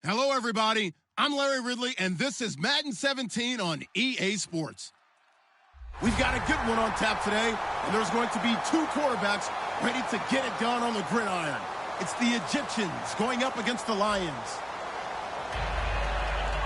Hello, everybody. I'm Larry Ridley, and this is Madden 17 on EA Sports. We've got a good one on tap today, and there's going to be two quarterbacks ready to get it done on the gridiron. It's the Egyptians going up against the Lions.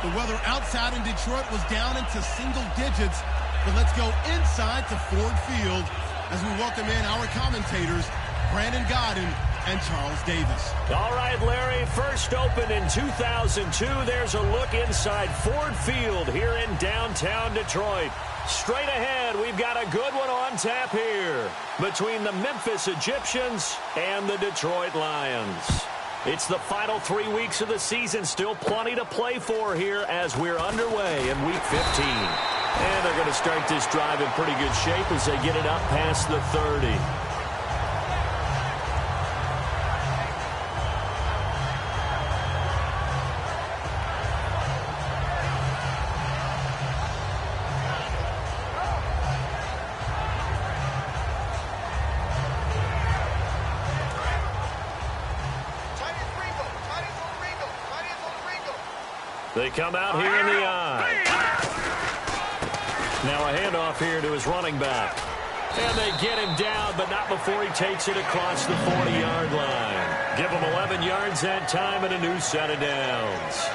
The weather outside in Detroit was down into single digits, but let's go inside to Ford Field as we welcome in our commentators, Brandon Godden and Charles Davis. All right, Larry, first opened in 2002. There's a look inside Ford Field here in downtown Detroit. Straight ahead, we've got a good one on tap here between the Memphis Egyptians and the Detroit Lions. It's the final 3 weeks of the season. Still plenty to play for here as we're underway in Week 15. And they're going to start this drive in pretty good shape as they get it up past the 30. They come out here in the eye. Now a handoff here to his running back. And they get him down, but not before he takes it across the 40-yard line. Give him 11 yards that time and a new set of downs.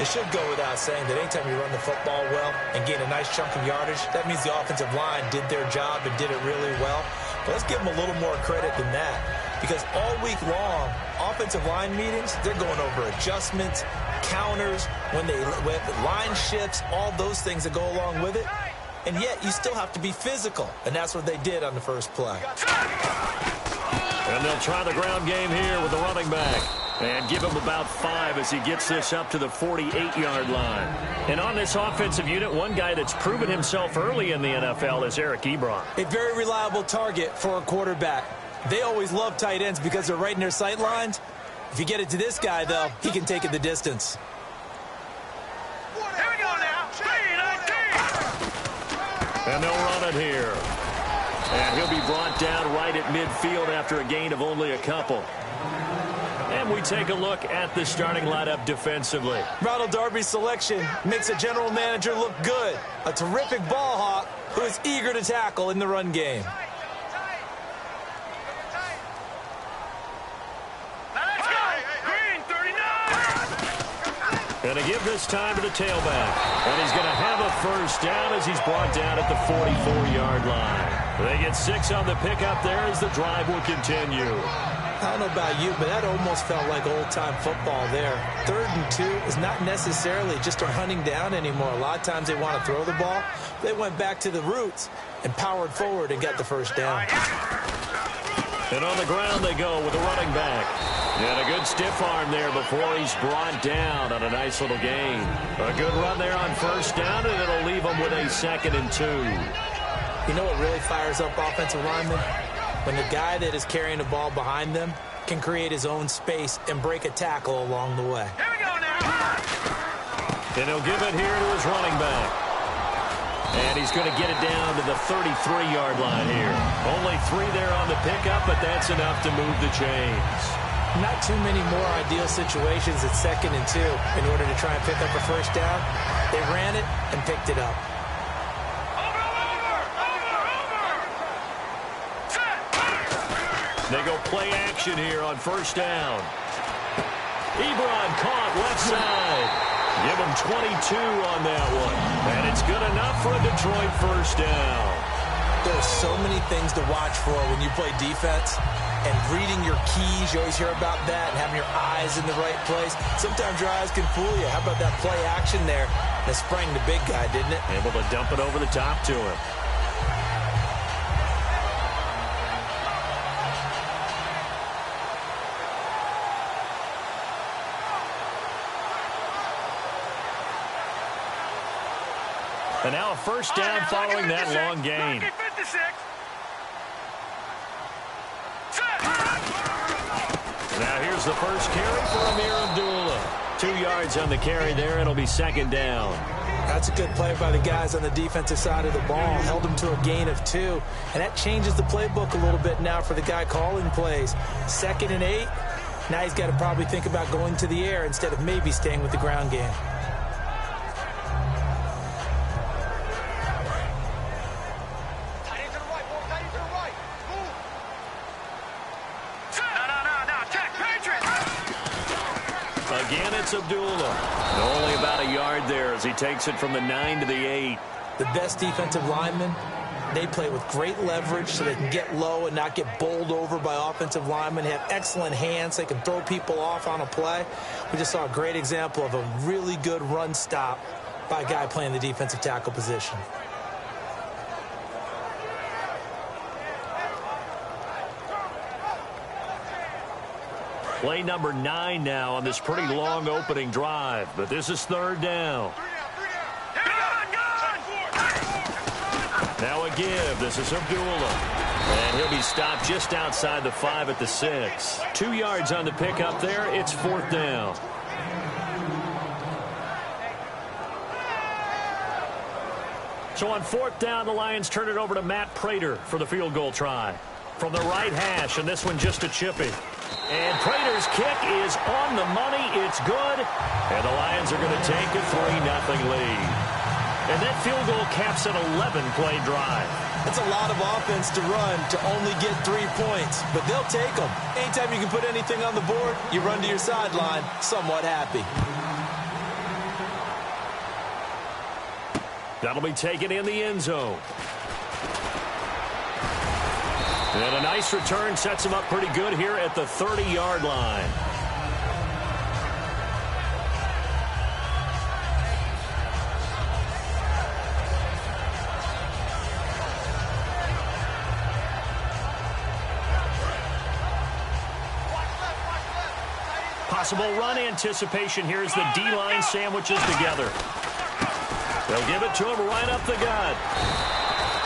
It should go without saying that anytime you run the football well and gain a nice chunk of yardage, that means the offensive line did their job and did it really well. But let's give them a little more credit than that. Because all week long, offensive line meetings, they're going over adjustments, counters, when line shifts, all those things that go along with it. And yet, you still have to be physical. And that's what they did on the first play. And they'll try the ground game here with the running back. And give him about 5 as he gets this up to the 48-yard line. And on this offensive unit, one guy that's proven himself early in the NFL is Eric Ebron. A very reliable target for a quarterback. They always love tight ends because they're right in their sight lines. If you get it to this guy, though, he can take it the distance. Here we go now. 3-19. And they'll run it here. And he'll be brought down right at midfield after a gain of only a couple. And we take a look at the starting lineup defensively. Ronald Darby's selection makes a general manager look good. A terrific ball hawk who is eager to tackle in the run game. Going to give this time to the tailback. And he's going to have a first down as he's brought down at the 44-yard line. They get 6 on the pickup there as the drive will continue. I don't know about you, but that almost felt like old-time football there. 3rd and 2 is not necessarily just a hunting down anymore. A lot of times they want to throw the ball. They went back to the roots and powered forward and got the first down. And on the ground they go with the running back. And a good stiff arm there before he's brought down on a nice little gain. A good run there on first down, and it'll leave him with a 2nd and 2. You know what really fires up offensive linemen? When the guy that is carrying the ball behind them can create his own space and break a tackle along the way. Here we go now. And he'll give it here to his running back. And he's going to get it down to the 33-yard line here. Only 3 there on the pickup, but that's enough to move the chains. Not too many more ideal situations at 2nd and 2 in order to try and pick up a first down. They ran it and picked it up. They go play action here on first down. Ebron caught left side. Give him 22 on that one. And it's good enough for a Detroit first down. There's so many things to watch for when you play defense. And reading your keys, you always hear about that, and having your eyes in the right place. Sometimes your eyes can fool you. How about that play action there? That sprang the big guy, didn't it? Able to dump it over the top to him. And now a first down following that long gain. Now here's the first carry for Amir Abdullah. 2 yards on the carry there. It'll be 2nd down. That's a good play by the guys on the defensive side of the ball. Held them to a gain of 2. And that changes the playbook a little bit now for the guy calling plays. 2nd and 8. Now he's got to probably think about going to the air instead of maybe staying with the ground game. Again, it's Abdullah. Only about a yard there as he takes it from the 9 to the 8. The best defensive linemen, they play with great leverage so they can get low and not get bowled over by offensive linemen. They have excellent hands. They can throw people off on a play. We just saw a great example of a really good run stop by a guy playing the defensive tackle position. Play number 9 now on this pretty long opening drive, but this is third down. Now a give. This is Abdullah. And he'll be stopped just outside the 5 at the 6. 2 yards on the pickup there. It's fourth down. So on fourth down, the Lions turn it over to Matt Prater for the field goal try. From the right hash, and this one just a chippy. And Prater's kick is on the money. It's good. And the Lions are going to take a 3-0 lead. And that field goal caps an 11-play drive. That's a lot of offense to run to only get 3 points, but they'll take them. Anytime you can put anything on the board, you run to your sideline somewhat happy. That'll be taken in the end zone. And a nice return sets him up pretty good here at the 30-yard line. Possible run anticipation here as the D-line sandwiches together. They'll give it to him right up the gut.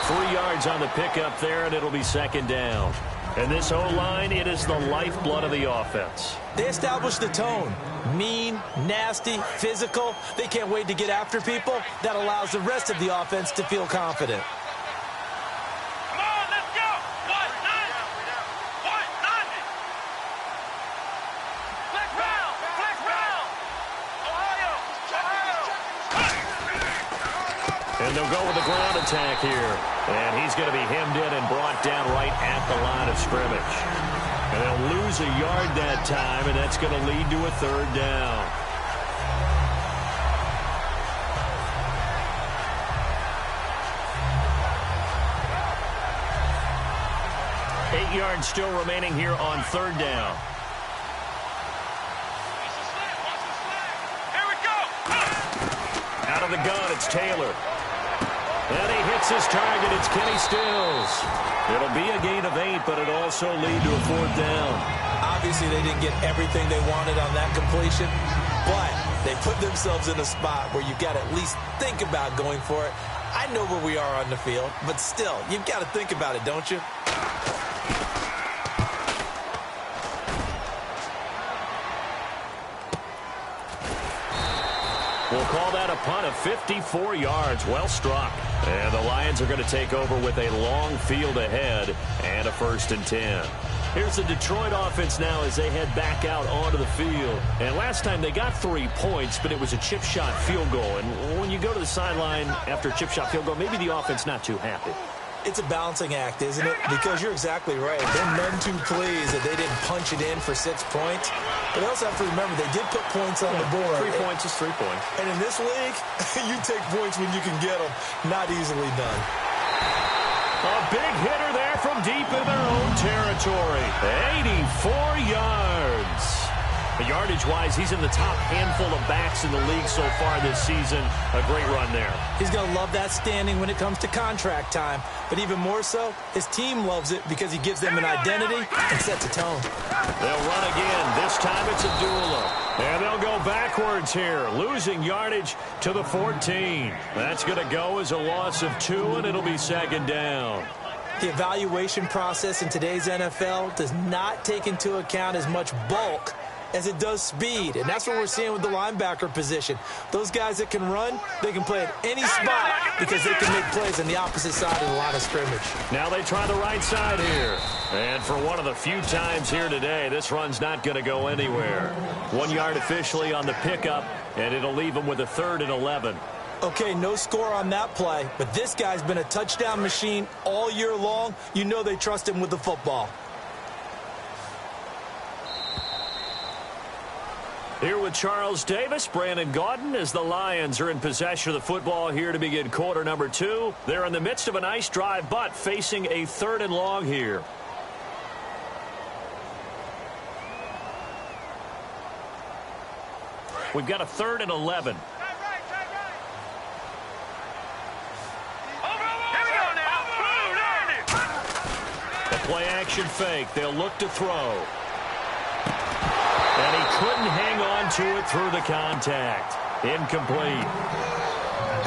3 yards on the pickup there, and it'll be second down. And this O-line, it is the lifeblood of the offense. They establish the tone. Mean, nasty, physical. They can't wait to get after people. That allows the rest of the offense to feel confident. Come on, let's go! What? None! What? None! Flex round! Flex round! Ohio! And they'll go with the ground attack here. And he's going to be hemmed in and brought down right at the line of scrimmage. And they'll lose a yard that time, and that's going to lead to a third down. Eight yards still remaining here on third down. Here we go! Out of the gun, it's Taylor. And he hits his target. It's Kenny Stills. It'll be a gain of 8, but it'll also lead to a fourth down. Obviously, they didn't get everything they wanted on that completion, but they put themselves in a spot where you've got to at least think about going for it. I know where we are on the field, but still, you've got to think about it, don't you? We'll call that a punt of 54 yards. Well struck. And the Lions are going to take over with a long field ahead and a 1st and 10. Here's the Detroit offense now as they head back out onto the field. And last time they got 3 points, but it was a chip shot field goal. And when you go to the sideline after a chip shot field goal, maybe the offense not too happy. It's a balancing act, isn't it? Because you're exactly right. They're none too pleased that they didn't punch it in for 6 points. But they also have to remember they did put points on the board. 3 points is 3 points. And in this league, you take points when you can get them. Not easily done. A big hitter there from deep in their own territory. 84 yards. Yardage-wise, he's in the top handful of backs in the league so far this season. A great run there. He's going to love that standing when it comes to contract time. But even more so, his team loves it because he gives them an identity and sets a tone. They'll run again. This time it's Abdullah. And they'll go backwards here, losing yardage to the 14. That's going to go as a loss of 2, and it'll be second down. The evaluation process in today's NFL does not take into account as much bulk as it does speed, and that's what we're seeing with the linebacker position. Those guys that can run, they can play at any spot because they can make plays on the opposite side of the line of scrimmage. Now they try the right side here. And for one of the few times here today, this run's not going to go anywhere. 1 yard officially on the pickup, and it'll leave them with a 3rd and 11. Okay, no score on that play, but this guy's been a touchdown machine all year long. You know they trust him with the football. Here with Charles Davis, Brandon Gaudin, as the Lions are in possession of the football here to begin quarter number 2. They're in the midst of a nice drive, but facing a 3rd and long here. We've got a 3rd and 11. The play action fake. They'll look to throw. And he couldn't hang on to it through the contact. Incomplete.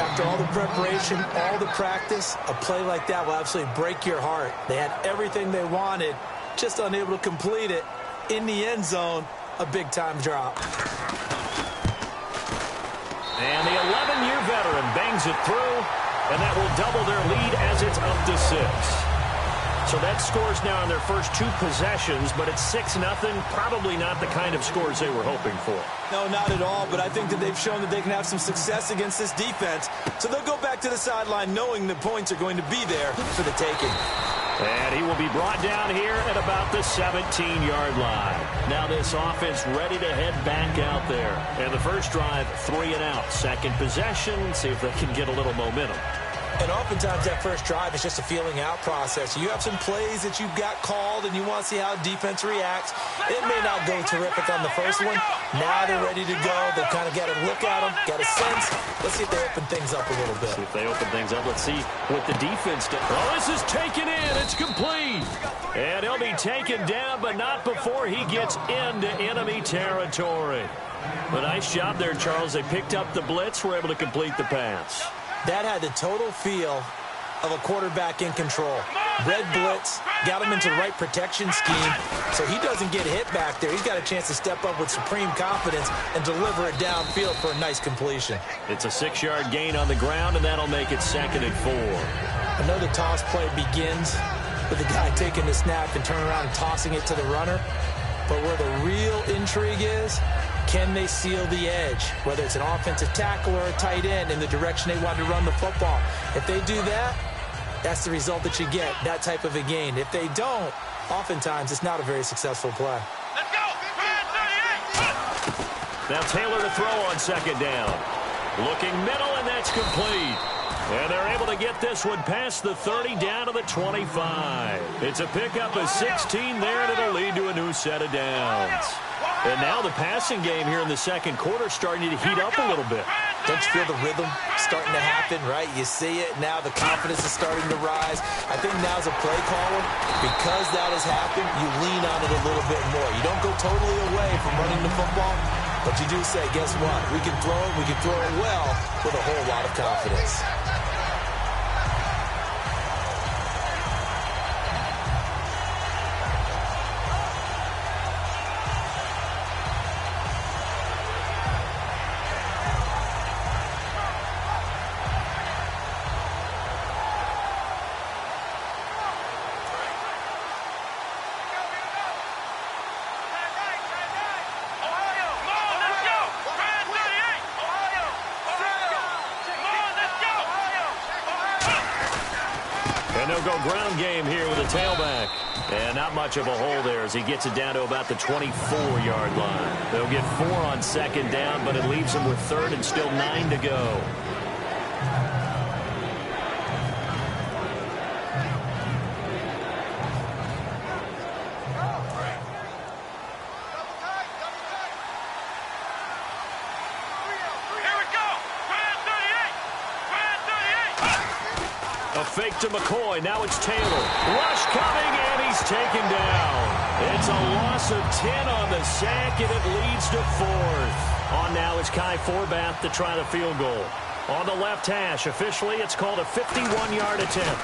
After all the preparation, all the practice, a play like that will absolutely break your heart. They had everything they wanted, just unable to complete it. In the end zone, a big-time drop. And the 11-year veteran bangs it through, and that will double their lead as it's up to 6. So that scores now on their first 2 possessions, but it's 6-0. Probably not the kind of scores they were hoping for. No, not at all, but I think that they've shown that they can have some success against this defense. So they'll go back to the sideline knowing the points are going to be there for the taking. And he will be brought down here at about the 17-yard line. Now this offense ready to head back out there. And the first drive, 3 and out. Second possession, see if they can get a little momentum. And oftentimes that first drive is just a feeling out process. You have some plays that you've got called and you want to see how defense reacts. It may not go terrific on the first one. Now they're ready to go. They've kind of got to look at them, got a sense. Let's see if they open things up a little bit. See if they open things up. Let's see what the defense does. Oh, this is taken in. It's complete. And he'll be taken down, but not before he gets into enemy territory. A nice job there, Charles. They picked up the blitz, were able to complete the pass. That had the total feel of a quarterback in control. Red blitz, got him into the right protection scheme, so he doesn't get hit back there. He's got a chance to step up with supreme confidence and deliver it downfield for a nice completion. It's a 6-yard gain on the ground, and that'll make it 2nd and 4. I know the toss play begins with the guy taking the snap and turning around and tossing it to the runner, but where the real intrigue is, can they seal the edge, whether it's an offensive tackle or a tight end in the direction they want to run the football? If they do that, that's the result that you get, that type of a gain. If they don't, oftentimes it's not a very successful play. Let's go! Now Taylor to throw on 2nd down. Looking middle, and that's complete. And they're able to get this one past the 30 down to the 25. It's a pickup of 16 there, and it'll lead to a new set of downs. And now the passing game here in the second quarter starting to heat up a little bit. Don't you feel the rhythm starting to happen, right? You see it now. The confidence is starting to rise. I think now as a play caller, because that has happened, you lean on it a little bit more. You don't go totally away from running the football, but you do say, guess what? We can throw it well with a whole lot of confidence. And they'll go ground game here with a tailback. And not much of a hole there as he gets it down to about the 24-yard line. They'll get 4 on 2nd down, but it leaves them with 3rd and still 9 to go. Fake to McCoy. Now it's Taylor. Rush coming, and he's taken down. It's a loss of 10 on the sack, and it leads to 4th. On now is Kai Forbath to try the field goal. On the left hash, officially, it's called a 51-yard attempt.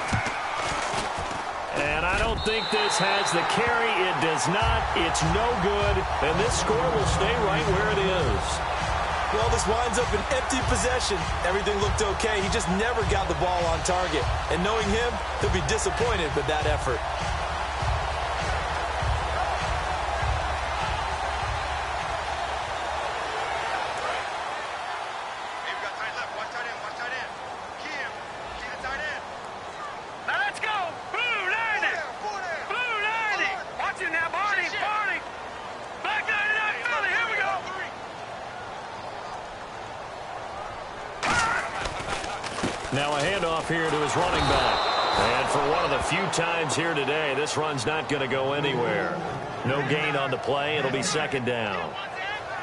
And I don't think this has the carry. It does not. It's no good. And this score will stay right where it is. Well, this winds up an empty possession. Everything looked okay. He just never got the ball on target. And knowing him, he'll be disappointed with that effort. Now a handoff here to his running back. And for one of the few times here today, this run's not going to go anywhere. No gain on the play. It'll be second down.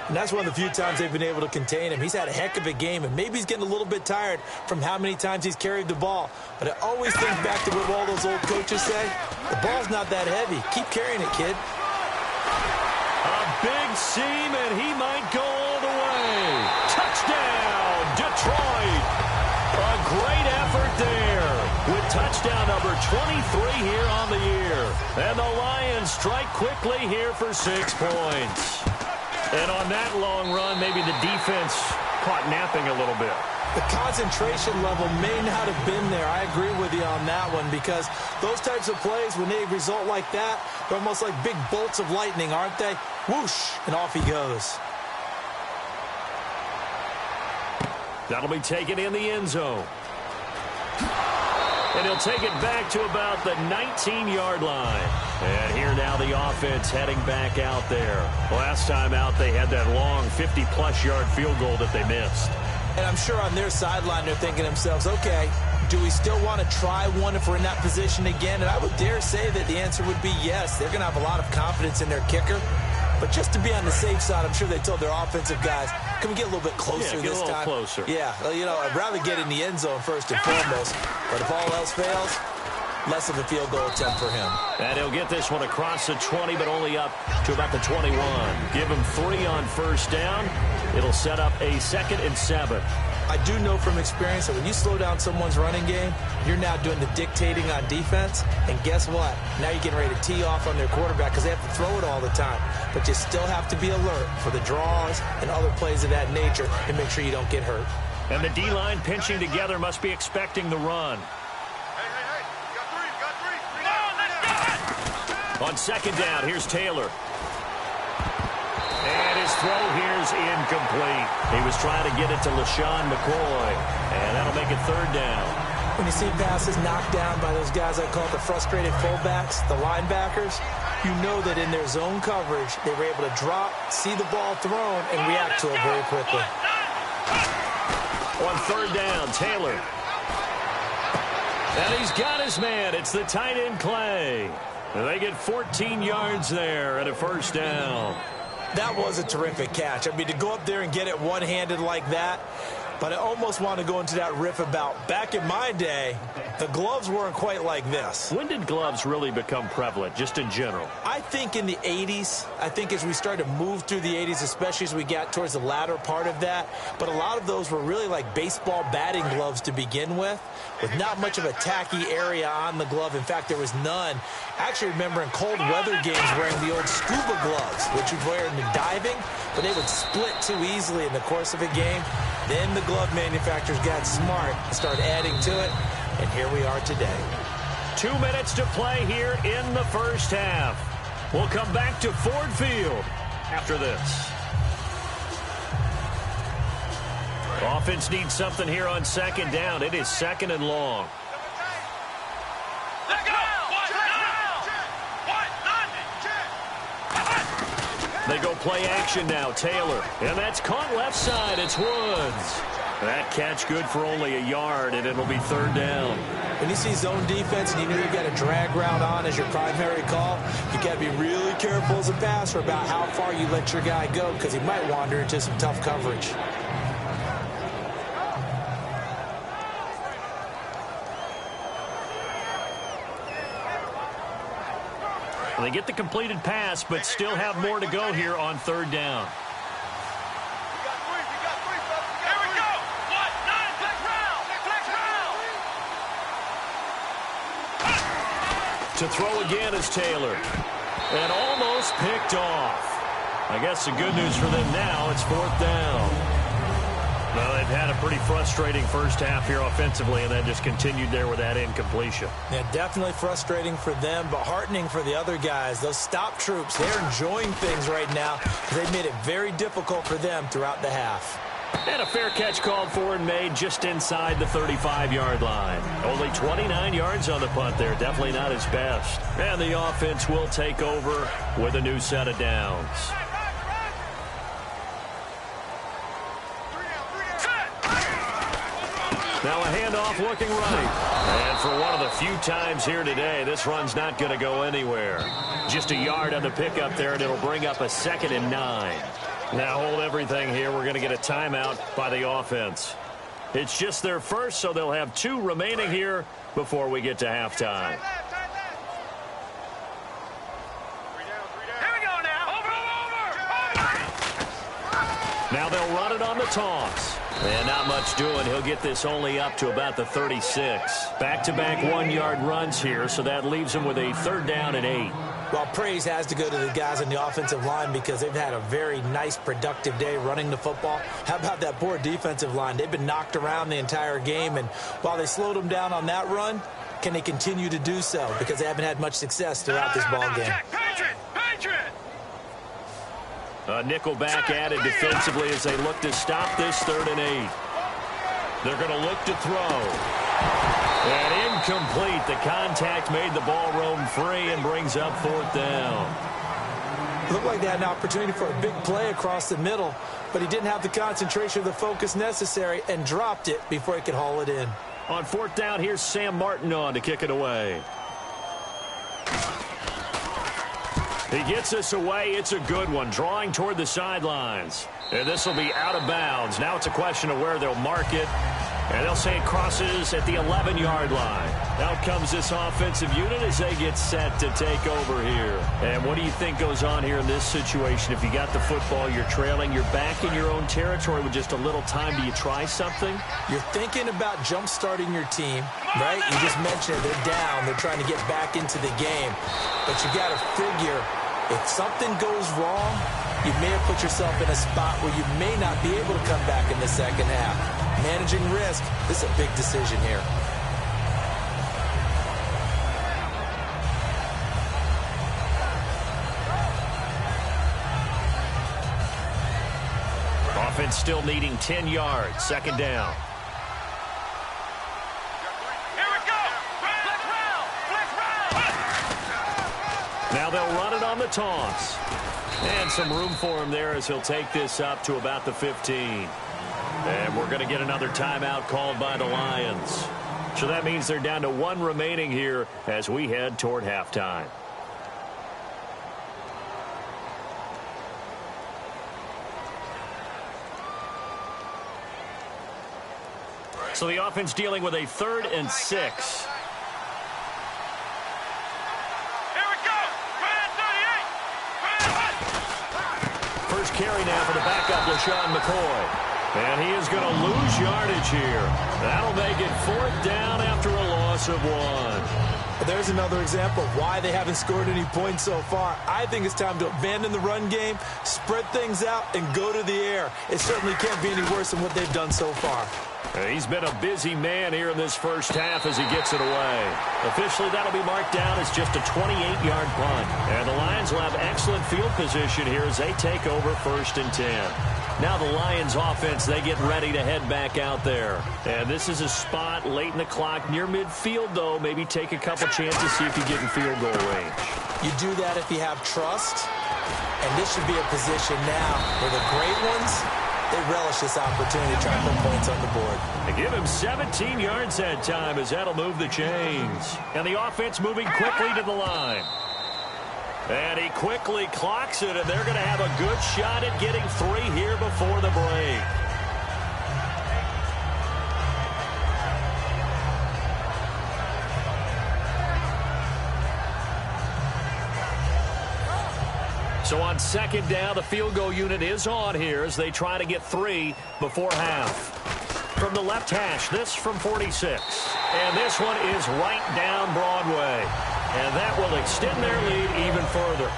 And that's one of the few times they've been able to contain him. He's had a heck of a game, and maybe he's getting a little bit tired from how many times he's carried the ball. But I always think back to what all those old coaches say. The ball's not that heavy. Keep carrying it, kid. A big seam, and he might go all the way. Touchdown, Detroit. A great effort there with touchdown number 23 here on the year. And the Lions strike quickly here for 6 points. And on that long run, maybe the defense caught napping a little bit. The concentration level may not have been there. I agree with you on that one, because those types of plays, when they result like that, they're almost like big bolts of lightning, aren't they? Whoosh, and off he goes. That'll be taken in the end zone. And he'll take it back to about the 19-yard line. And here now the offense heading back out there. Last time out they had that long 50-plus yard field goal that they missed. And I'm sure on their sideline they're thinking to themselves, okay, do we still want to try one if we're in that position again? And I would dare say that the answer would be yes. They're going to have a lot of confidence in their kicker. But just to be on the safe side, I'm sure they told their offensive guys, can we get a little bit closer this time? Closer. Yeah, well, you know, I'd rather get in the end zone first and foremost. But if all else fails, less of a field goal attempt for him. And he'll get this one across the 20, but only up to about the 21. Give him 3 on first down. It'll set up a 2nd and 7. I do know from experience that when you slow down someone's running game, you're now doing the dictating on defense. And guess what? Now you're getting ready to tee off on their quarterback because they have to throw it all the time. But you still have to be alert for the draws and other plays of that nature and make sure you don't get hurt. And the D-line pinching together must be expecting the run. On second down, here's Taylor. And his throw here's incomplete. He was trying to get it to LaShawn McCoy, and that'll make it 3rd down. When you see passes knocked down by those guys I call the frustrated fullbacks, the linebackers, you know that in their zone coverage, they were able to drop, see the ball thrown, and react to it very quickly. On 3rd down, Taylor. And he's got his man. It's the tight end, Clay. And they get 14 yards there and a 1st down. That was a terrific catch. I mean, to go up there and get it one-handed like that, but I almost want to go into that riff about back in my day, the gloves weren't quite like this. When did gloves really become prevalent, just in general? I think in the 80s. I think as we started to move through the 80s, especially as we got towards the latter part of that. But a lot of those were really like baseball batting gloves to begin with not much of a tacky area on the glove. In fact, there was none. I actually remember in cold weather games wearing the old scuba gloves, which you'd wear in the diving, but they would split too easily in the course of a game. Then the glove manufacturers got smart and started adding to it, and here we are today. 2 minutes to play here in the first half. We'll come back to Ford Field after this. Offense needs something here on second down. It is 2nd and long. Let's go! They go play action now, Taylor. And that's caught left side. It's Woods. That catch good for only a yard, and it'll be 3rd down. When you see zone defense and you know you've got a drag route on as your primary call, you got to be really careful as a passer about how far you let your guy go because he might wander into some tough coverage. They get the completed pass, but still have more to go here on 3rd down. Here we go! 1-9, flex round! To throw again is Taylor. And almost picked off. I guess the good news for them now, it's 4th down. Well, they've had a pretty frustrating first half here offensively, and then just continued there with that incompletion. Yeah, definitely frustrating for them, but heartening for the other guys. Those stop troops, they're enjoying things right now. They've made it very difficult for them throughout the half. And a fair catch called for and made just inside the 35-yard line. Only 29 yards on the punt there. Definitely not his best. And the offense will take over with a new set of downs. Now a handoff looking right. And for one of the few times here today, this run's not going to go anywhere. Just a yard on the pickup there, and it'll bring up a 2nd and 9. Now hold everything here. We're going to get a timeout by the offense. It's just their first, so they'll have 2 remaining here before we get to halftime. Here we go now. Over. Now they'll run it on the toss. And not much doing. He'll get this only up to about the 36. Back-to-back 1-yard runs here, so that leaves him with a 3rd down and 8. Well, praise has to go to the guys on the offensive line because they've had a very nice, productive day running the football. How about that poor defensive line? They've been knocked around the entire game, and while they slowed them down on that run, can they continue to do so? Because they haven't had much success throughout this ball game. Patriot. A nickel back added defensively as they look to stop this 3rd and 8. They're going to look to throw. And incomplete. The contact made the ball roam free and brings up 4th down. Looked like they had an opportunity for a big play across the middle, but he didn't have the concentration or the focus necessary and dropped it before he could haul it in. On 4th down, here's Sam Martin on to kick it away. He gets this away. It's a good one, drawing toward the sidelines. And this will be out of bounds. Now it's a question of where they'll mark it. And they'll say it crosses at the 11-yard line. Out comes this offensive unit as they get set to take over here. And what do you think goes on here in this situation? If you got the football, you're trailing, you're back in your own territory with just a little time. Do you try something? You're thinking about jump-starting your team, right? You just mentioned it. They're down. They're trying to get back into the game. But you got to figure, if something goes wrong, you may have put yourself in a spot where you may not be able to come back in the second half. Managing risk, this is a big decision here. Offense still needing 10 yards. 2nd down. Here we go. Flex round. Now they'll run it on the toss. And some room for him there as he'll take this up to about the 15. And we're going to get another timeout called by the Lions. So that means they're down to 1 remaining here as we head toward halftime. So the offense dealing with a 3rd and 6. First carry now for the backup, LaShawn McCoy. And he is going to lose yardage here. That'll make it 4th down after a loss of 1. There's another example of why they haven't scored any points so far. I think it's time to abandon the run game, spread things out, and go to the air. It certainly can't be any worse than what they've done so far. He's been a busy man here in this first half as he gets it away. Officially, that'll be marked down as just a 28-yard punt. And the Lions will have excellent field position here as they take over 1st and 10. Now the Lions offense, they get ready to head back out there. And this is a spot late in the clock near midfield, though. Maybe take a couple chances, see if you get in field goal range. You do that if you have trust. And this should be a position now where the great ones, they relish this opportunity to try and put points on the board. They give him 17 yards that time as that'll move the chains. And the offense moving quickly to the line. And he quickly clocks it, and they're going to have a good shot at getting 3 here before the break. So on 2nd down, the field goal unit is on here as they try to get 3 before half. From the left hash, this from 46. And this one is right down Broadway. And that will extend their lead even further.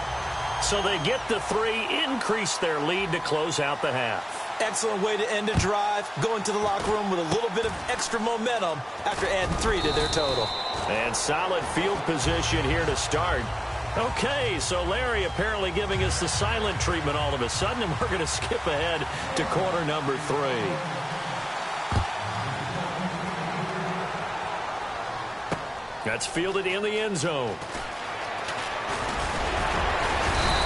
So they get the 3, increase their lead to close out the half. Excellent way to end a drive, going to the locker room with a little bit of extra momentum after adding 3 to their total. And solid field position here to start. Okay, so Larry apparently giving us the silent treatment all of a sudden, and we're going to skip ahead to quarter number 3. That's fielded in the end zone.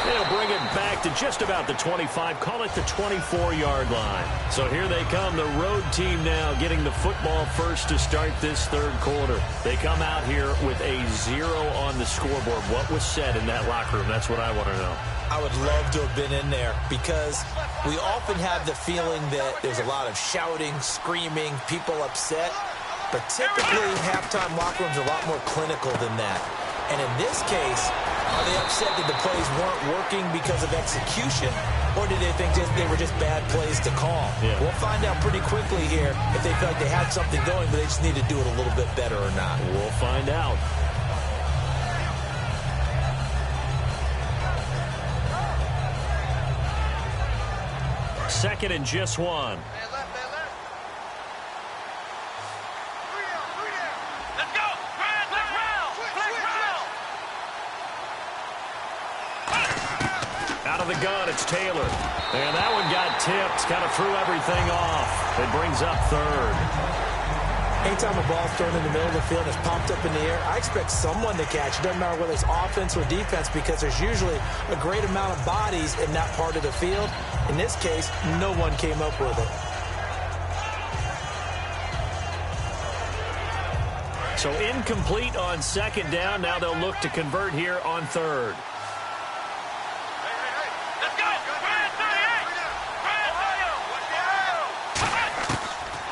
They'll bring it back to just about the 25, call it the 24-yard line. So here they come, the road team now getting the football first to start this third quarter. They come out here with a 0 on the scoreboard. What was said in that locker room? That's what I want to know. I would love to have been in there because we often have the feeling that there's a lot of shouting, screaming, people upset. But typically, halftime locker rooms are a lot more clinical than that. And in this case, are they upset that the plays weren't working because of execution, or did they think they were just bad plays to call? Yeah. We'll find out pretty quickly here if they feel like they had something going, but they just need to do it a little bit better or not. We'll find out. Second and just 1. Out of the gun, it's Taylor. And that one got tipped, kind of threw everything off. It brings up third. Anytime a ball's thrown in the middle of the field and it's popped up in the air, I expect someone to catch. It doesn't matter whether it's offense or defense because there's usually a great amount of bodies in that part of the field. In this case, no one came up with it. So incomplete on second down. Now they'll look to convert here on third.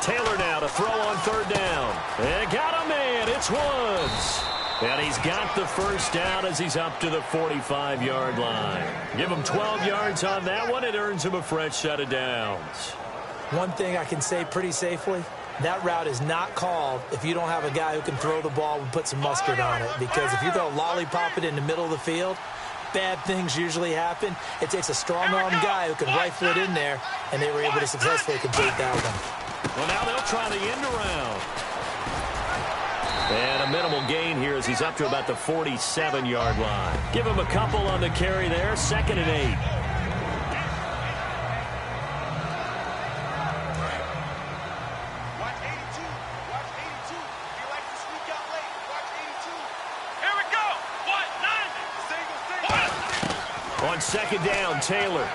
Taylor now to throw on third down. And got a man. It's Woods. And he's got the first down as he's up to the 45-yard line. Give him 12 yards on that one. It earns him a fresh set of downs. One thing I can say pretty safely, that route is not called if you don't have a guy who can throw the ball and put some mustard on it. Because if you're going to lollipop it in the middle of the field, bad things usually happen. It takes a strong-arm guy who can rifle it in there, and they were able to successfully complete that one. Well, now they'll try the end around. And a minimal gain here as he's up to about the 47-yard line. Give him a couple on the carry there. 2nd and 8. Watch 82. Watch 82. If you like to sneak out late, watch 82. Here we go. What? 90. Single. On second down, Taylor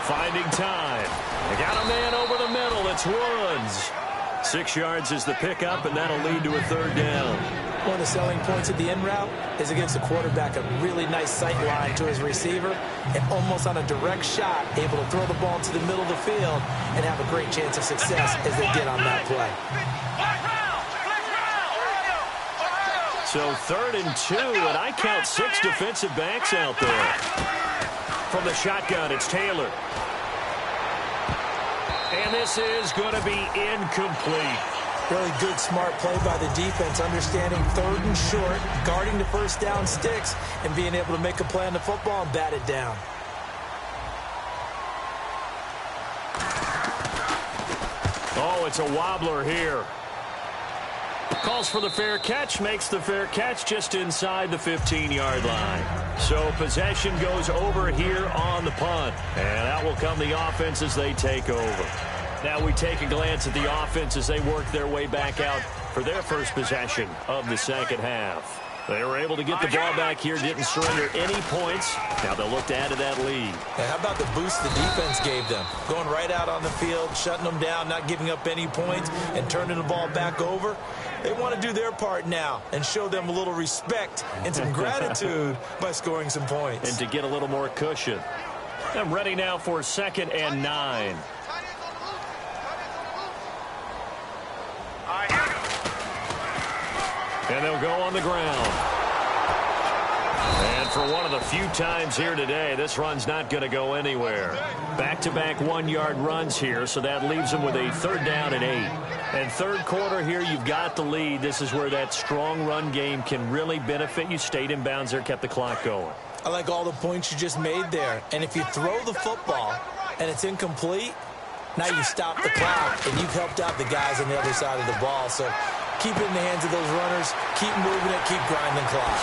finding time. They got a man over the middle. It's Woods. 6 yards is the pickup, and that'll lead to a third down. One of the selling points of the in route is it gives the quarterback a really nice sight line to his receiver and almost on a direct shot able to throw the ball to the middle of the field and have a great chance of success as they did on that play. So 3rd and 2, and I count 6 defensive backs out there. From the shotgun, it's Taylor. And this is going to be incomplete. Really good, smart play by the defense, understanding 3rd and short, guarding the first down sticks, and being able to make a play on the football and bat it down. Oh, it's a wobbler here. Calls for the fair catch, makes the fair catch just inside the 15-yard line. So possession goes over here on the punt. And out will come the offense as they take over. Now we take a glance at the offense as they work their way back out for their first possession of the second half. They were able to get the ball back here, didn't surrender any points. Now they'll look to add to that lead. And how about the boost the defense gave them? Going right out on the field, shutting them down, not giving up any points, and turning the ball back over. They want to do their part now and show them a little respect and some gratitude by scoring some points. And to get a little more cushion. I'm ready now for 2nd and 9. And they'll go on the ground. And for one of the few times here today, this run's not going to go anywhere. Back-to-back 1-yard runs here, so that leaves them with a 3rd down and 8. And third quarter here, you've got the lead. This is where that strong run game can really benefit you. Stayed in bounds there, kept the clock going. I like all the points you just made there. And if you throw the football and it's incomplete, now you stop the clock, and you've helped out the guys on the other side of the ball. So keep it in the hands of those runners. Keep moving it. Keep grinding clock.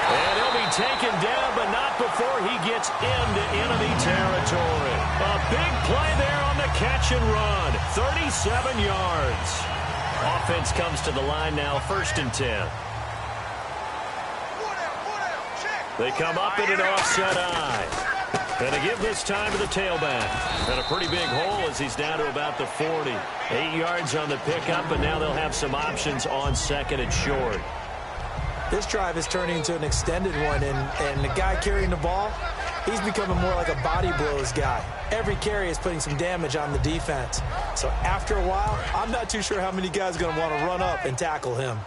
And he'll be taken down, but not before he gets into enemy territory. A big play there on the catch and run. 37 yards. Offense comes to the line now, 1st and 10. They come up in an offset eye. And to give this time to the tailback. And a pretty big hole as he's down to about the 40. 8 yards on the pickup, and now they'll have some options on 2nd and short. This drive is turning into an extended one, and the guy carrying the ball, he's becoming more like a body blows guy. Every carry is putting some damage on the defense. So after a while, I'm not too sure how many guys are going to want to run up and tackle him.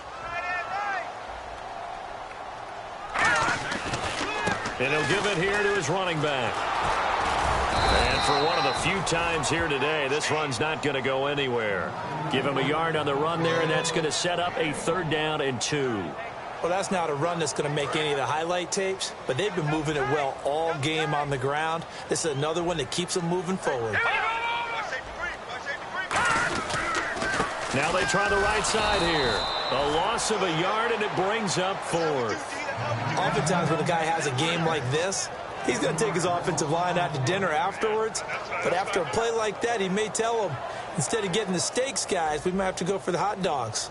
And he'll give it here to his running back. And for one of the few times here today, this run's not going to go anywhere. Give him a yard on the run there, and that's going to set up a 3rd down and 2. Well, that's not a run that's going to make any of the highlight tapes, but they've been moving it well all game on the ground. This is another one that keeps them moving forward. Now they try the right side here. A loss of a yard, and it brings up 4th. Oftentimes when a guy has a game like this, he's going to take his offensive line out to dinner afterwards. But after a play like that, he may tell them, instead of getting the steaks, guys, we might have to go for the hot dogs.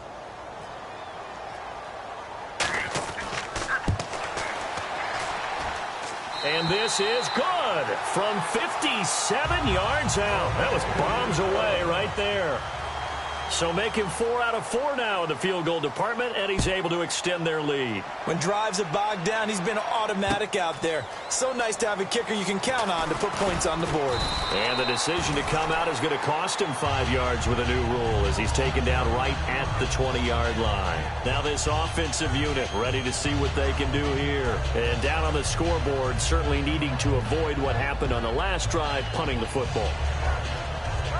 And this is good from 57 yards out. That was bombs away right there. So making 4 out of 4 now in the field goal department, and he's able to extend their lead. When drives are bogged down, he's been automatic out there. So nice to have a kicker you can count on to put points on the board. And the decision to come out is going to cost him 5 yards with a new rule as he's taken down right at the 20-yard line. Now this offensive unit ready to see what they can do here. And down on the scoreboard, certainly needing to avoid what happened on the last drive, punting the football.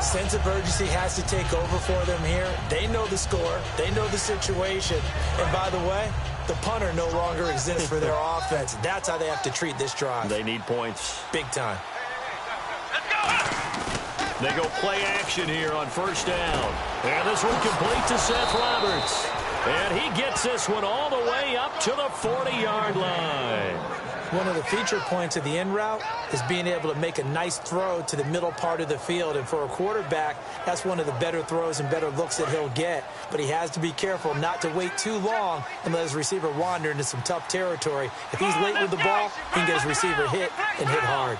Sense of urgency has to take over for them here. They know the score. They know the situation. And by the way, the punter no longer exists for their offense. That's how they have to treat this drive. They need points. Big time. They go play action here on 1st down. And this one complete to Seth Roberts. And he gets this one all the way up to the 40-yard line. One of the feature points of the in route is being able to make a nice throw to the middle part of the field. And for a quarterback, that's one of the better throws and better looks that he'll get. But he has to be careful not to wait too long and let his receiver wander into some tough territory. If he's late with the ball, he can get his receiver hit and hit hard.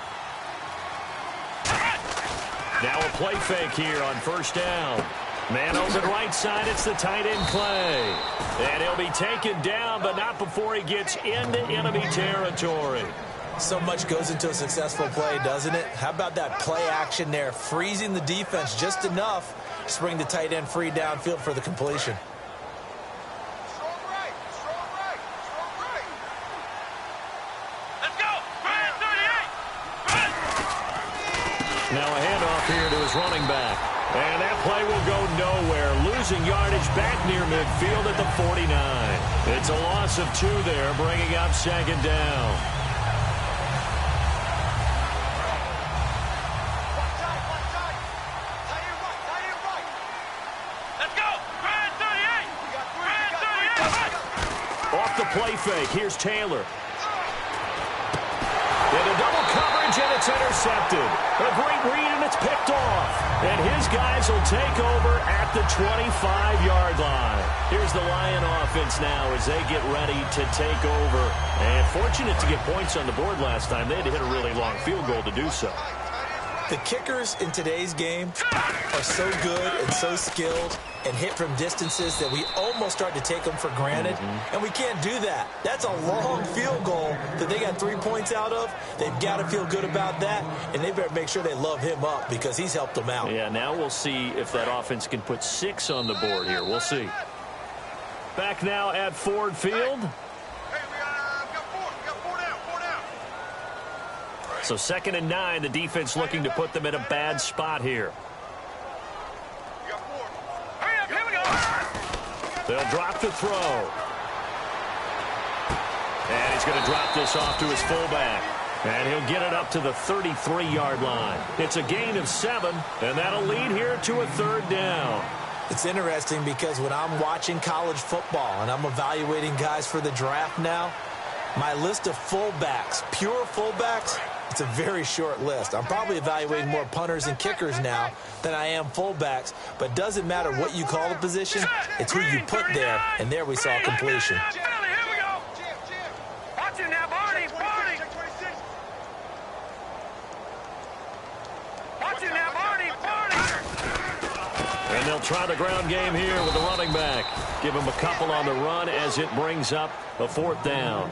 Now a play fake here on 1st down. Man open right side, it's the tight end Clay. And he'll be taken down, but not before he gets into enemy territory. So much goes into a successful play, doesn't it? How about that play action there, freezing the defense just enough to bring the tight end free downfield for the completion. Strong right, strong right, strong right. Let's go! Ryan 38! Now a handoff here to his running back. And that play will go nowhere. Losing yardage back near midfield at the 49. It's a loss of 2 there, bringing up 2nd down. Let's go! Ryan 38! Ryan 38! Off the play fake, here's Taylor. Into double coverage, and it's intercepted. A great read, and it's picked off. And his guys will take over at the 25-yard line. Here's the Lion offense now as they get ready to take over. And fortunate to get points on the board last time. They had to hit a really long field goal to do so. The kickers in today's game are so good and so skilled and hit from distances that we almost start to take them for granted. And we can't do that. That's a long field goal that they got 3 points out of. They've got to feel good about that, and they better make sure they love him up because he's helped them out. Yeah, now we'll see if that offense can put 6 on the board here. We'll see. Back now at Ford Field. Hey, we got 4. We got 4 down. 4 down. So 2nd and 9, the defense looking to put them in a bad spot here. We got 4. Hurry up, They'll drop the throw. And he's going to drop this off to his fullback. And he'll get it up to the 33-yard line. It's a gain of 7, and that'll lead here to a 3rd down. It's interesting because when I'm watching college football and I'm evaluating guys for the draft now, my list of fullbacks, pure fullbacks, it's a very short list. I'm probably evaluating more punters and kickers now than I am fullbacks, but it doesn't matter what you call the position, it's who you put there, and there we saw completion. And they'll try the ground game here with the running back. Give him a couple on the run as it brings up a 4th down.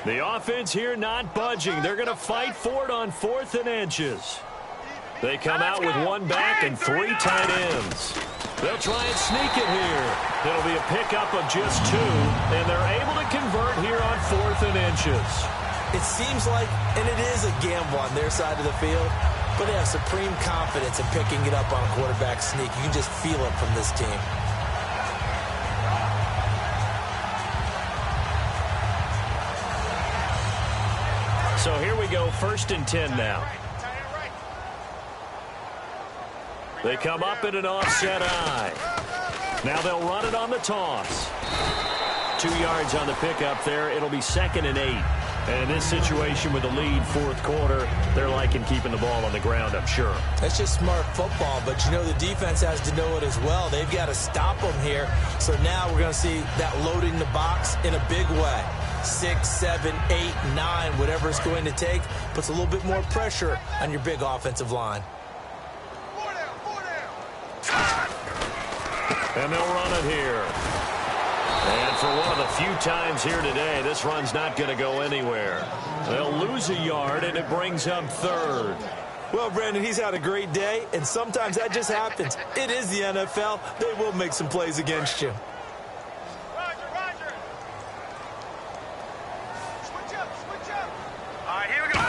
The offense here not budging. They're going to fight for it on 4th and inches. They come out with 1 back and 3 tight ends. They'll try and sneak it here. It'll be a pickup of just 2, and they're able to convert here on 4th and inches. It seems like, and it is a gamble on their side of the field, but they have supreme confidence in picking it up on a quarterback sneak. You can just feel it from this team. So here we go, 1st and 10 now. They come up in an offset eye. Now they'll run it on the toss. 2 yards on the pickup there. It'll be 2nd and 8. And in this situation with the lead 4th quarter, they're liking keeping the ball on the ground, I'm sure. That's just smart football, but you know the defense has to know it as well. They've got to stop them here. So now we're going to see that loading the box in a big way. 6, 7, 8, 9, whatever it's going to take, puts a little bit more pressure on your big offensive line. And they'll run it here. And for one of the few times here today, this run's not going to go anywhere. They'll lose a yard, and it brings up 3rd. Well, Brandon, he's had a great day, and sometimes that just happens. It is the NFL. They will make some plays against you. Roger. Switch up. All right, here we go.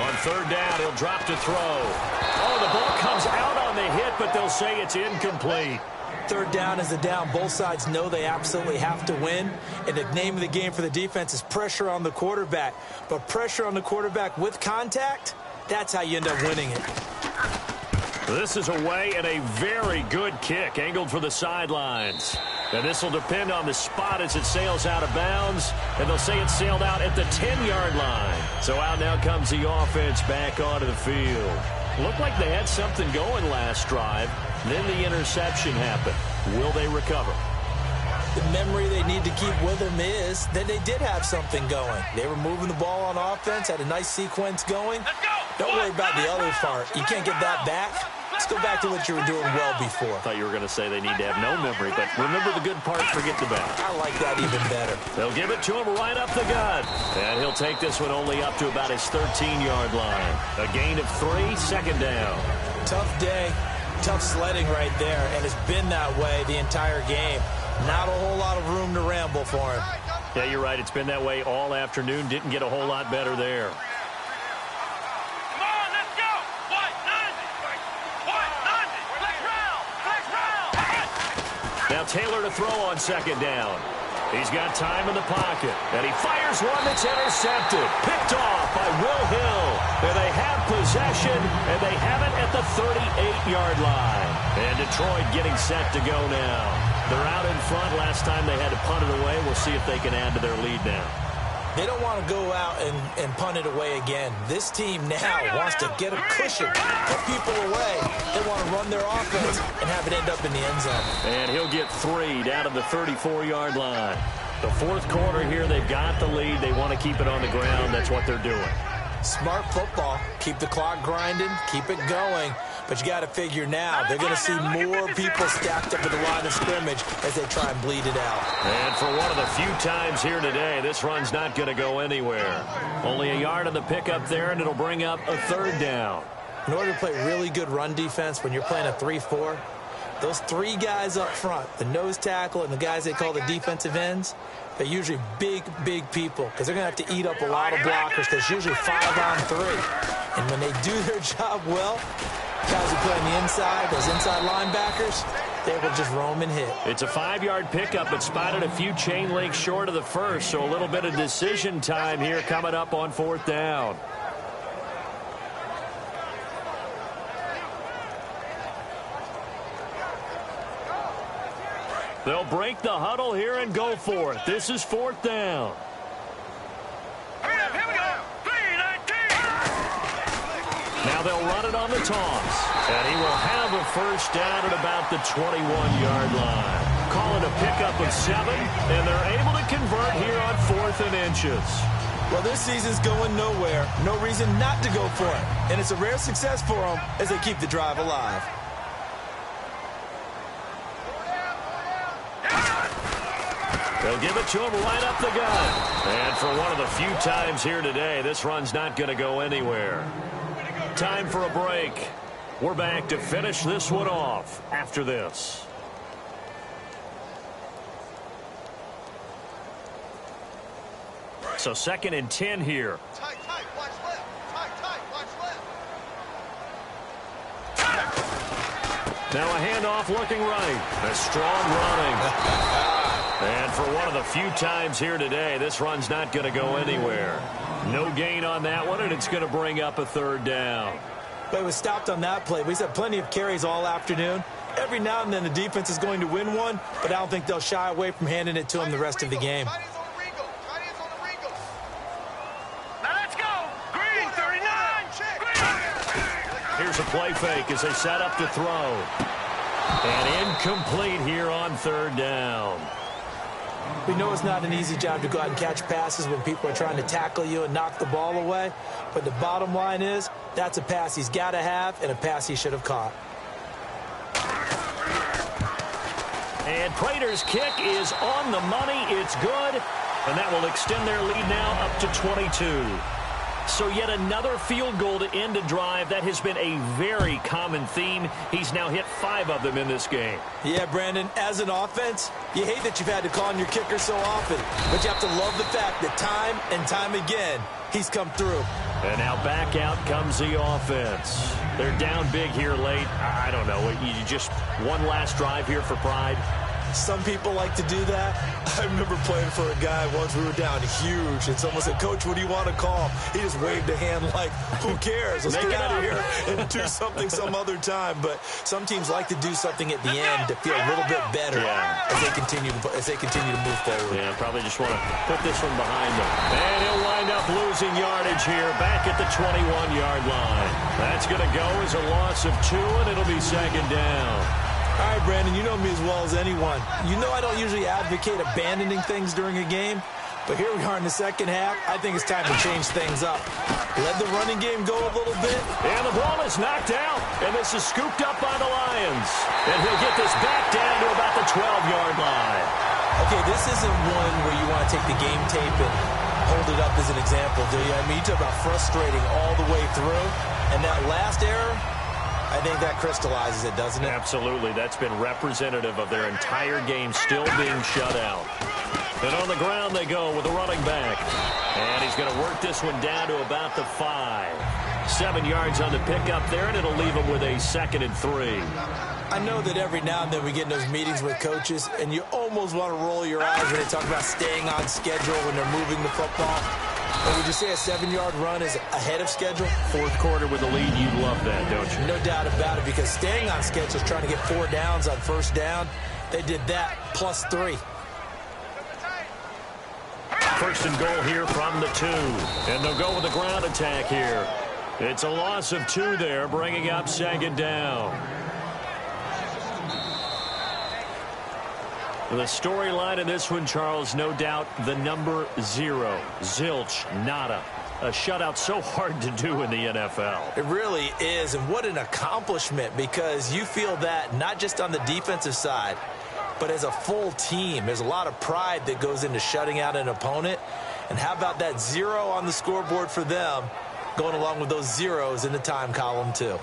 On 3rd down, he'll drop to throw. Oh, the ball comes out on the hit, but they'll say it's incomplete. 3rd down is a down. Both sides know they absolutely have to win. And the name of the game for the defense is pressure on the quarterback. But pressure on the quarterback with contact, that's how you end up winning it. This is away and a very good kick angled for the sidelines. And this will depend on the spot as it sails out of bounds. And they'll say it sailed out at the 10-yard line. So out now comes the offense back onto the field. Looked like they had something going last drive. Then the interception happened. Will they recover? The memory they need to keep with them is that they did have something going. They were moving the ball on offense, had a nice sequence going. Don't worry about the other part. You can't get that back. Let's go back to what you were doing well before. I thought you were going to say they need to have no memory, but remember the good part, forget the bad. I like that even better. They'll give it to him right up the gut. And he'll take this one only up to about his 13-yard line. A gain of 3, 2nd down. Tough day. Tough sledding right there, and it's been that way the entire game. Not a whole lot of room to ramble for him. Yeah, you're right. It's been that way all afternoon. Didn't get a whole lot better there. Come on, let's go. White, Flex round. Now Taylor to throw on 2nd down. He's got time in the pocket, and he fires one that's intercepted. Picked off by Will Hill. And they have possession, and they have it at the 38-yard line. And Detroit getting set to go now. They're out in front. Last time they had to punt it away. We'll see if they can add to their lead now. They don't want to go out and punt it away again. This team now wants to get a cushion, put people away. They want to run their offense and have it end up in the end zone. And he'll get 3 down to the 34-yard line. The 4th quarter here, they've got the lead. They want to keep it on the ground. That's what they're doing. Smart football. Keep the clock grinding. Keep it going. But you got to figure now, they're going to see more people stacked up at the line of scrimmage as they try and bleed it out. And for one of the few times here today, this run's not going to go anywhere. Only a yard on the pickup there, and it'll bring up a 3rd down. In order to play really good run defense when you're playing a 3-4, those three guys up front, the nose tackle and the guys they call the defensive ends, they're usually big, big people because they're going to have to eat up a lot of blockers because it's usually 5-on-3. And when they do their job well, guys who play on the inside, those inside linebackers, they will just roam and hit. It's a 5-yard pickup, but spotted a few chain links short of the first, so a little bit of decision time here coming up on 4th down. They'll break the huddle here and go for it. This is 4th down. Here we go. 3-19. Now they'll run it on the toss. And he will have a first down at about the 21-yard line. Call it a pickup of 7, and they're able to convert here on 4th and inches. Well, this season's going nowhere. No reason not to go for it. And it's a rare success for them as they keep the drive alive. They'll give it to him right up the gut. And for one of the few times here today, this run's not going to go anywhere. Time for a break. We're back to finish this one off after this. So 2nd and 10 here. Tight, watch left. Tight, watch left. Now a handoff looking right. A strong running. And for one of the few times here today, this run's not going to go anywhere. No gain on that one, and it's going to bring up a 3rd down. But it was stopped on that play. We've had plenty of carries all afternoon. Every now and then the defense is going to win one, but I don't think they'll shy away from handing it to him the rest of the game. Tight ends on the Regal. Tight ends on the Regal. Now let's go. Green, 39. Here's a play fake as they set up to throw. And incomplete here on 3rd down. We know it's not an easy job to go out and catch passes when people are trying to tackle you and knock the ball away. But the bottom line is, that's a pass he's got to have and a pass he should have caught. And Prater's kick is on the money. It's good. And that will extend their lead now up to 22. So yet another field goal to end a drive. That has been a very common theme. He's now hit 5 of them in this game. Yeah, Brandon, as an offense, you hate that you've had to call on your kicker so often. But you have to love the fact that time and time again, he's come through. And now back out comes the offense. They're down big here late. I don't know. You just one last drive here for pride. Some people like to do that. I remember playing for a guy once. We were down huge, and someone said, "Coach, what do you want to call?" He just waved a hand like, "Who cares? Let's get out of here and do something some other time." But some teams like to do something at the end to feel a little bit better as they continue to move forward. Yeah, probably just want to put this one behind them. And he'll wind up losing yardage here back at the 21-yard line. That's going to go as a loss of 2, and it'll be 2nd down. All right, Brandon, you know me as well as anyone. You know I don't usually advocate abandoning things during a game, but here we are in the second half. I think it's time to change things up. Let the running game go a little bit. And the ball is knocked out, and this is scooped up by the Lions. And he'll get this back down to about the 12-yard line. Okay, this isn't one where you want to take the game tape and hold it up as an example, do you? I mean, you talk about frustrating all the way through, and that last error, I think that crystallizes it, doesn't it? Absolutely. That's been representative of their entire game still being shut out. And on the ground they go with a running back. And he's going to work this one down to about the 5. 7 yards on the pickup there, and it'll leave him with a 2nd and 3. I know that every now and then we get in those meetings with coaches, and you almost want to roll your eyes when they talk about staying on schedule when they're moving the football. But would you say a 7-yard run is ahead of schedule? 4th quarter with a lead, you'd love that, don't you? No doubt about it, because staying on schedule is trying to get 4 downs on 1st down. They did that plus 3. 1st and goal here from the 2. And they'll go with a ground attack here. It's a loss of 2 there, bringing up 2nd down. The storyline in this one, Charles, no doubt the number 0. Zilch, nada. A shutout so hard to do in the NFL. It really is, and what an accomplishment, because you feel that not just on the defensive side, but as a full team. There's a lot of pride that goes into shutting out an opponent. And how about that 0 on the scoreboard for them? going along with those zeros in the time column, too.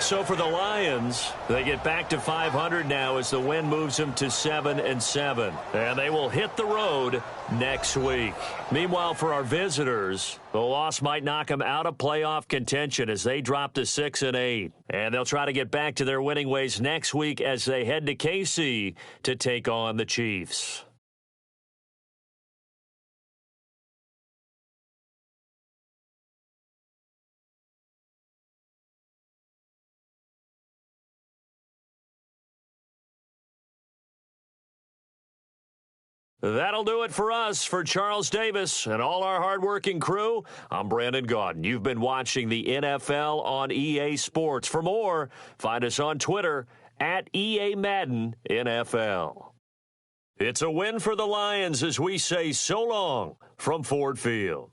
So for the Lions, they get back to 500 now as the win moves them to 7-7. And they will hit the road next week. Meanwhile, for our visitors, the loss might knock them out of playoff contention as they drop to 6-8. And they'll try to get back to their winning ways next week as they head to KC to take on the Chiefs. That'll do it for us. For Charles Davis and all our hardworking crew, I'm Brandon Gaudin. You've been watching the NFL on EA Sports. For more, find us on Twitter at EA Madden NFL. It's a win for the Lions as we say so long from Ford Field.